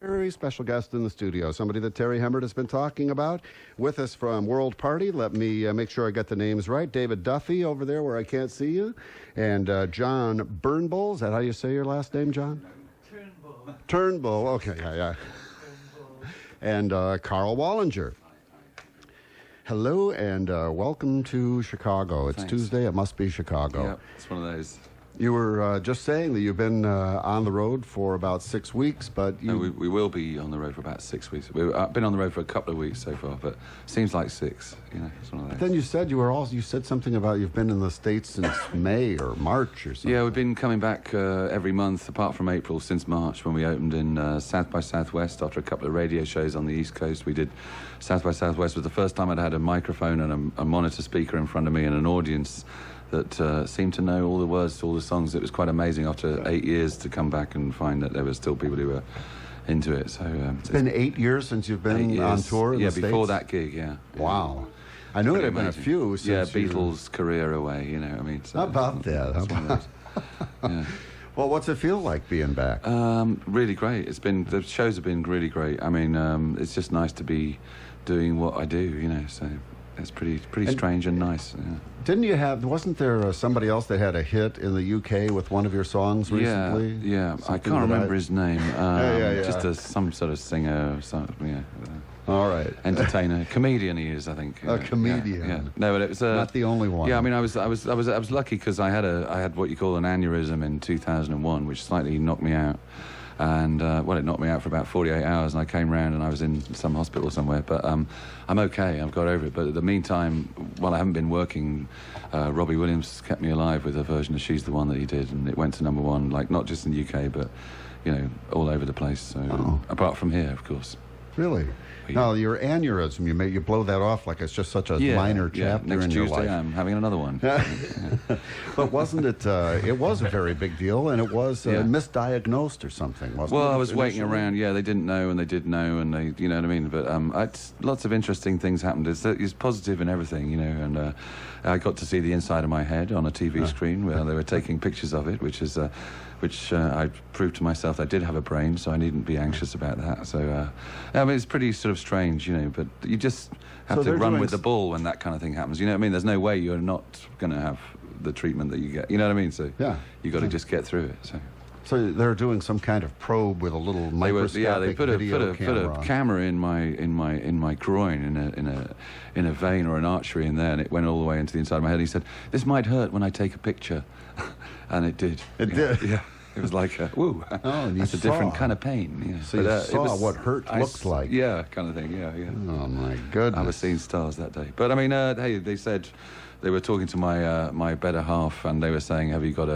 Very special guest in the studio, somebody that Terry Hemmert has been talking about. With us from World Party, let me make sure I get the names right. David Duffy over there where I can't see you. And John Bernbull. Is that how you say your last name, John? Turnbull. Turnbull, okay, yeah. And Carl Wallinger. Hello and welcome to Chicago. It's Thanks. Tuesday, it must be Chicago. Yep, it's one of those. You were just saying that you've been on the road for about 6 weeks, but you... No, we will be on the road for about 6 weeks. I've been on the road for a couple of weeks so far, but seems like 6. You know, it's one of those. Then you said you said something about you've been in the States since May or March or something. Yeah, we've been coming back every month, apart from April, since March, when we opened in South by Southwest after a couple of radio shows on the East Coast. We did South by Southwest was the first time I'd had a microphone and a monitor speaker in front of me and an audience that seemed to know all the words to all the songs. It was quite amazing after 8 years to come back and find that there were still people who were into it. So it's been 8 years since you've been on tour in the States? Yeah, before that gig, yeah. Wow. I know it had been a few since Beatles' career away, you know, I mean. So how about that? Yeah. Well, what's it feel like being back? Really great. The shows have been really great. I mean, it's just nice to be doing what I do, you know, so it's pretty strange and nice. Yeah. Wasn't there somebody else that had a hit in the UK with one of your songs recently? Yeah. I can't remember his name. Just some sort of singer or something, yeah. All right. Entertainer, comedian he is, I think. A comedian. Yeah. No, but it was not the only one. Yeah, I mean, I was lucky because I had what you call an aneurysm in 2001, which slightly knocked me out. And, it knocked me out for about 48 hours, and I came round and I was in some hospital somewhere. But I'm okay, I've got over it. But in the meantime, while I haven't been working, Robbie Williams kept me alive with a version of She's the One that he did, and it went to #1, like, not just in the UK, but, you know, all over the place. So, apart from here, of course. Really? Now, your aneurysm, you blow that off like it's just such a minor chapter next in your Tuesday life. I'm having another one. But wasn't it, it was a very big deal, and it was misdiagnosed or something, wasn't it? Well, I was waiting around, they didn't know, and they did know, and they, you know what I mean? But lots of interesting things happened. It's positive and everything, you know, and I got to see the inside of my head on a TV screen where they were taking pictures of it, which I proved to myself I did have a brain, so I needn't be anxious about that. So, I mean, it's pretty sort of strange, you know, but you just have to run with the ball when that kind of thing happens. You know what I mean? There's no way you're not going to have the treatment that you get. You know what I mean? So you got to just get through it. So they're doing some kind of probe with a little microscopic they put a camera in my groin in a vein or an artery in there, and it went all the way into the inside of my head. He said, "This might hurt when I take a picture," and it did. It did. Yeah. It was like, woo, that's a different kind of pain. Yeah. So you saw what hurt looked like. Yeah, kind of thing, yeah. Oh, my goodness. I was seeing stars that day. But, I mean, hey, they said, they were talking to my better half, and they were saying, have you got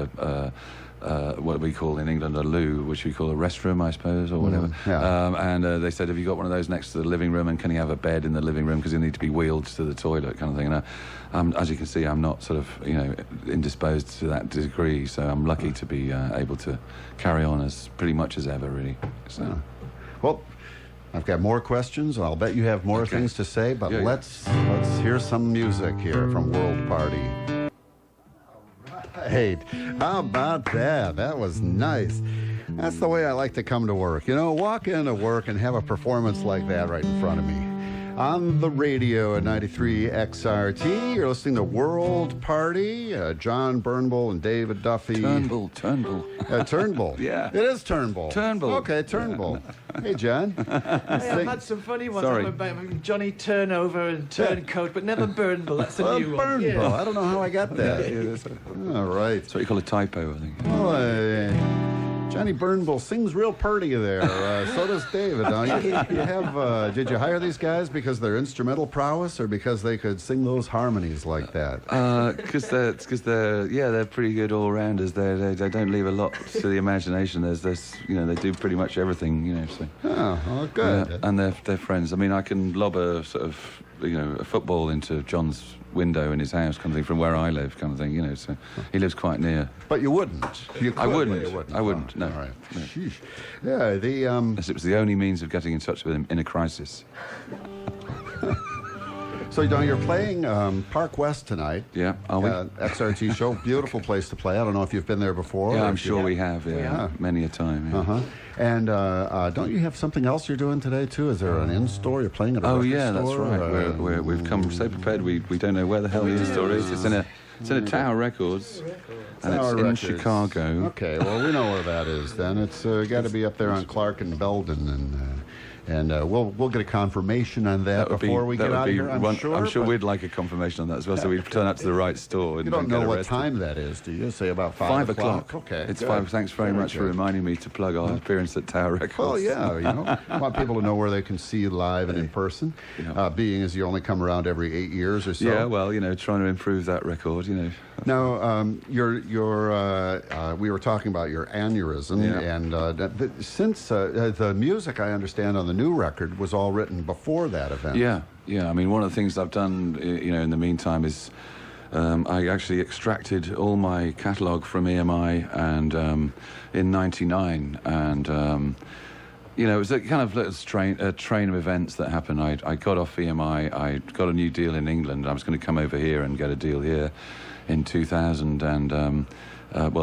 what we call in England a loo, which we call a restroom, I suppose, or whatever. And they said, have you got one of those next to the living room, and can you have a bed in the living room because you need to be wheeled to the toilet, kind of thing. And as you can see, I'm not sort of, you know, indisposed to that degree, so I'm lucky to be able to carry on as pretty much as ever, really. So. Well, I've got more questions. I'll bet you have more things to say, but let's hear some music here from World Party. Hey, how about that? That was nice. That's the way I like to come to work. You know, walk into work and have a performance like that right in front of me. On the radio at 93 XRT, you're listening to World Party. John Bernbull and David Duffy. Turnbull. Turnbull. Yeah. It is Turnbull. Turnbull. Okay, Turnbull. Hey, John. Hey, I've had some funny ones about Johnny Turnover and Turncoat, but never Bernbull. That's a new one. Bernbull. Yeah. I don't know how I got that. All right. That's what you call a typo, I think. Well, Johnny Bernbull sings real pretty there. So does David. Did you hire these guys because they're instrumental prowess, or because they could sing those harmonies like that? Because they're pretty good all rounders. They don't leave a lot to the imagination. There's you know, they do pretty much everything, you know. So. Oh, good. Yeah, and they're friends. I mean, I can lob a sort of, you know, a football into John's window in his house, kind of thing, from where I live, kind of thing, you know. So he lives quite near. But you wouldn't. I wouldn't. No. All right. No. Sheesh. Yeah. As it was the only means of getting in touch with him in a crisis. So now you're playing Park West tonight. Yeah, are we? XRT show, beautiful place to play. I don't know if you've been there before. Yeah, I'm sure we have. Yeah, many a time. Yeah. Uh-huh. And don't you have something else you're doing today too? Is there an in-store? You're playing at a record store? That's right. We've come so prepared. We don't know where the hell the in-store is. It's in a Tower Records, and it's in Chicago. Okay, well we know where that is. Then it's got to be up there on Clark and Belden, and we'll get a confirmation on that before we get out of here. I'm sure we'd like a confirmation on that as well, so we turn up to the right store. And you don't know what time that is, do you? Say about 5 o'clock. Okay, it's 5. Thanks very much for reminding me to plug our appearance at Tower Records. Well, yeah, I want people to know where they can see you live and in person. Yeah. Being as you only come around every 8 years or so. Yeah, well, trying to improve that record. Now, we were talking about your aneurysm, and since the music I understand on the new record was all written before that event. Yeah. I mean, one of the things I've done, in the meantime is I actually extracted all my catalogue from EMI and in '99, and it was a kind of little train of events that happened. I got off EMI, I got a new deal in England. I was going to come over here and get a deal here in 2000 and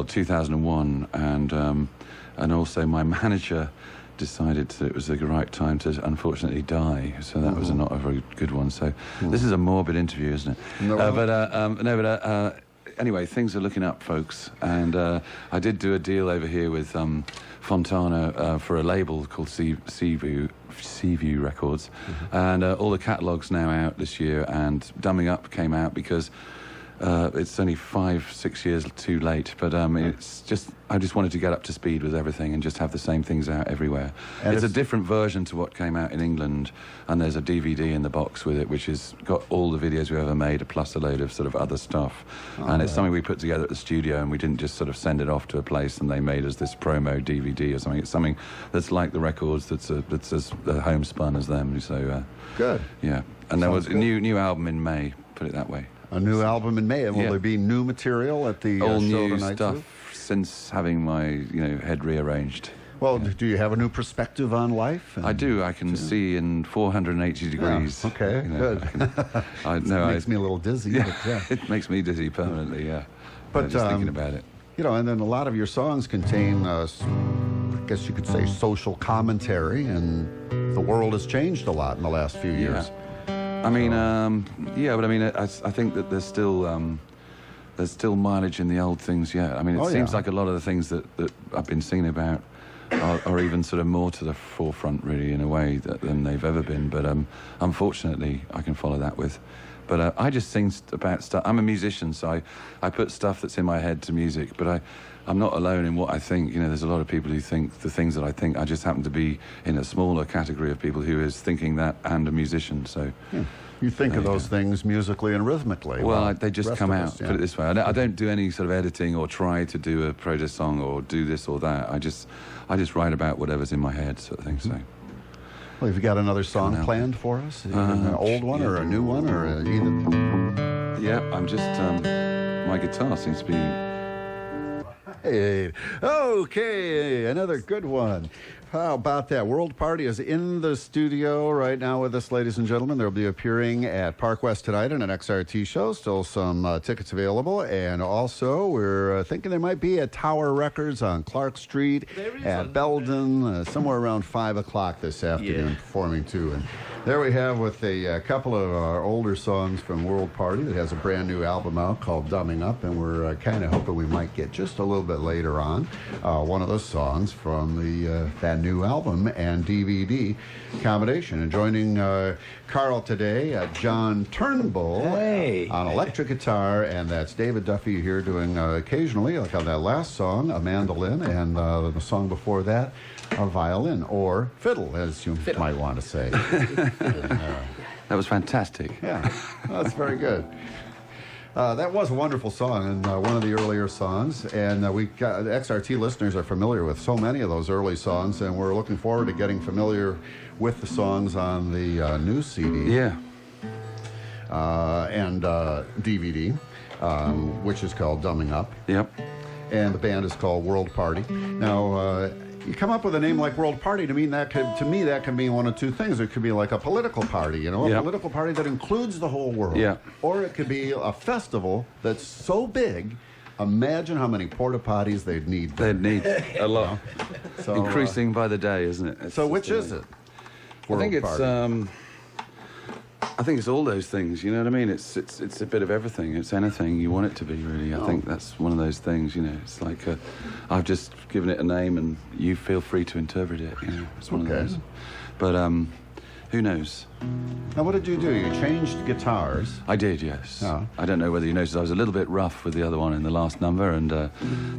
2001, and also my manager decided that it was the right time to unfortunately die, so that was not a very good one. So this is a morbid interview, isn't it? Anyway, things are looking up, folks, and I did do a deal over here with Fontana for a label called Seaview Records, and all the catalogues now out this year, and Dumbing Up came out because it's only 5-6 years too late, but it's just I just wanted to get up to speed with everything and just have the same things out everywhere. And it's a different version to what came out in England, and there's a DVD in the box with it, which has got all the videos we've ever made, plus a load of sort of other stuff. And it's something we put together at the studio, and we didn't just sort of send it off to a place and they made us this promo DVD or something. It's something that's like the records, that's as homespun as them. So good. Yeah, and there was a new album in May. Put it that way. A new album in May, and will there be new material at the all show new tonight stuff too? Since having my head rearranged. Well, do you have a new perspective on life? I do. I can see in 480 degrees. Yeah, okay, good. It makes me a little dizzy. Yeah, but, it makes me dizzy permanently. Yeah, but just thinking about it. And then a lot of your songs contain, I guess you could say, social commentary, and the world has changed a lot in the last few years. I mean, but I mean, I think that there's still mileage in the old things. Yeah, I mean, it seems like a lot of the things that I've been singing about are even sort of more to the forefront, really, in a way than they've ever been. But unfortunately, I can follow that with. But I just sing about stuff. I'm a musician, so I put stuff that's in my head to music. But I'm not alone in what I think. There's a lot of people who think the things that I think. I just happen to be in a smaller category of people who is thinking that and a musician. So you think of those things musically and rhythmically. Well, they just come out. Put it this way: I don't do any sort of editing or try to do a protest song or do this or that. I just write about whatever's in my head, sort of thing. So. Well, have you got another song planned for us? An old one or a new one or either? Yeah, I'm just my guitar seems to be. Hey, okay, another good one. How about that? World Party is in the studio right now with us, ladies and gentlemen. They'll be appearing at Park West tonight in an XRT show. Still some tickets available. And also, we're thinking there might be at Tower Records on Clark Street at Belden, somewhere around 5 o'clock this afternoon, performing too. And there we have with a couple of our older songs from World Party that has a brand new album out called Dumbing Up. And we're kind of hoping we might get just a little bit later on one of those songs from that new album and DVD combination. And joining Carl today, John Turnbull on electric guitar, and that's David Duffy here doing occasionally, like on that last song, a mandolin, and the song before that, a violin, or fiddle, as you might want to say. That was fantastic. Yeah, that's very good. That was a wonderful song, and one of the earlier songs, and the XRT listeners are familiar with so many of those early songs, and we're looking forward to getting familiar with the songs on the new CD and DVD, which is called Dumbing Up. Yep. And the band is called World Party. Now, you come up with a name like World Party, to me that can mean one of two things. It could be like a political party, a political party that includes the whole world. Yeah. Or it could be a festival that's so big, imagine how many porta potties they'd need. They'd need a lot. So, increasing by the day, isn't it? So which is it? I think it's Party. I think it's all those things, you know what I mean? It's a bit of everything. It's anything you want it to be, really. I think that's one of those things, It's like I've just given it a name, and you feel free to interpret it. It's one of those. But who knows? Now, what did you do? You changed guitars. I did, yes. Oh. I don't know whether you noticed. I was a little bit rough with the other one in the last number, and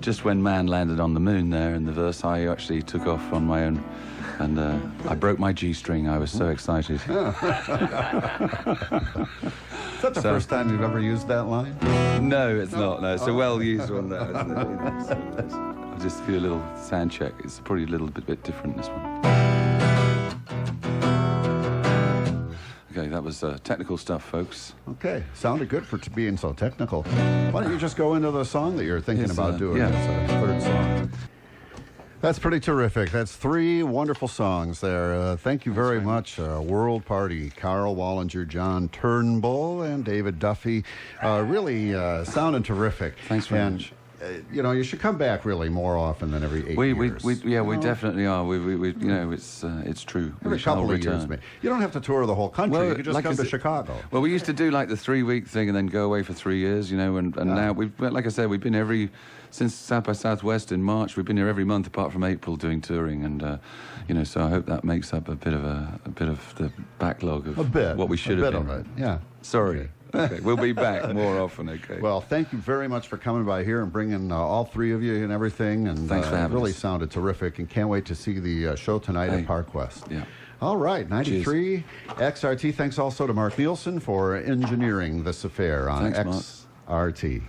just when man landed on the moon there in the verse, I actually took off on my own. And I broke my G string. I was so excited. Is that the first time you've ever used that line? No, it's not. No, it's a well-used one, though, isn't it? I just feel a little sound check. It's probably a little bit different, this one. Okay, that was technical stuff, folks. Okay, sounded good for being so technical. Why don't you just go into the song that you're thinking about doing? Yeah. It's a third song. That's pretty terrific. That's 3 wonderful songs there. Thank you very much, World Party, Carl Wallinger, John Turnbull, and David Duffy. Really sounding terrific. Thanks very much. You should come back really more often than every 8 years. We definitely are. It's true. Every couple of years, maybe. You don't have to tour the whole country. You could just come to Chicago. Well, we used to do like the 3-week thing and then go away for 3 years, and now like I said, we've been since South by Southwest in March. We've been here every month apart from April doing touring, and so I hope that makes up a bit of the backlog of what we should have been. A bit of it, yeah. Sorry. Okay, we'll be back more often, okay? Well, thank you very much for coming by here and bringing all 3 of you and everything. And thanks for having us. Really sounded terrific, and can't wait to see the show tonight at Park West. Yeah. All right, 93 XRT. Thanks also to Mark Nielsen for engineering this affair on XRT.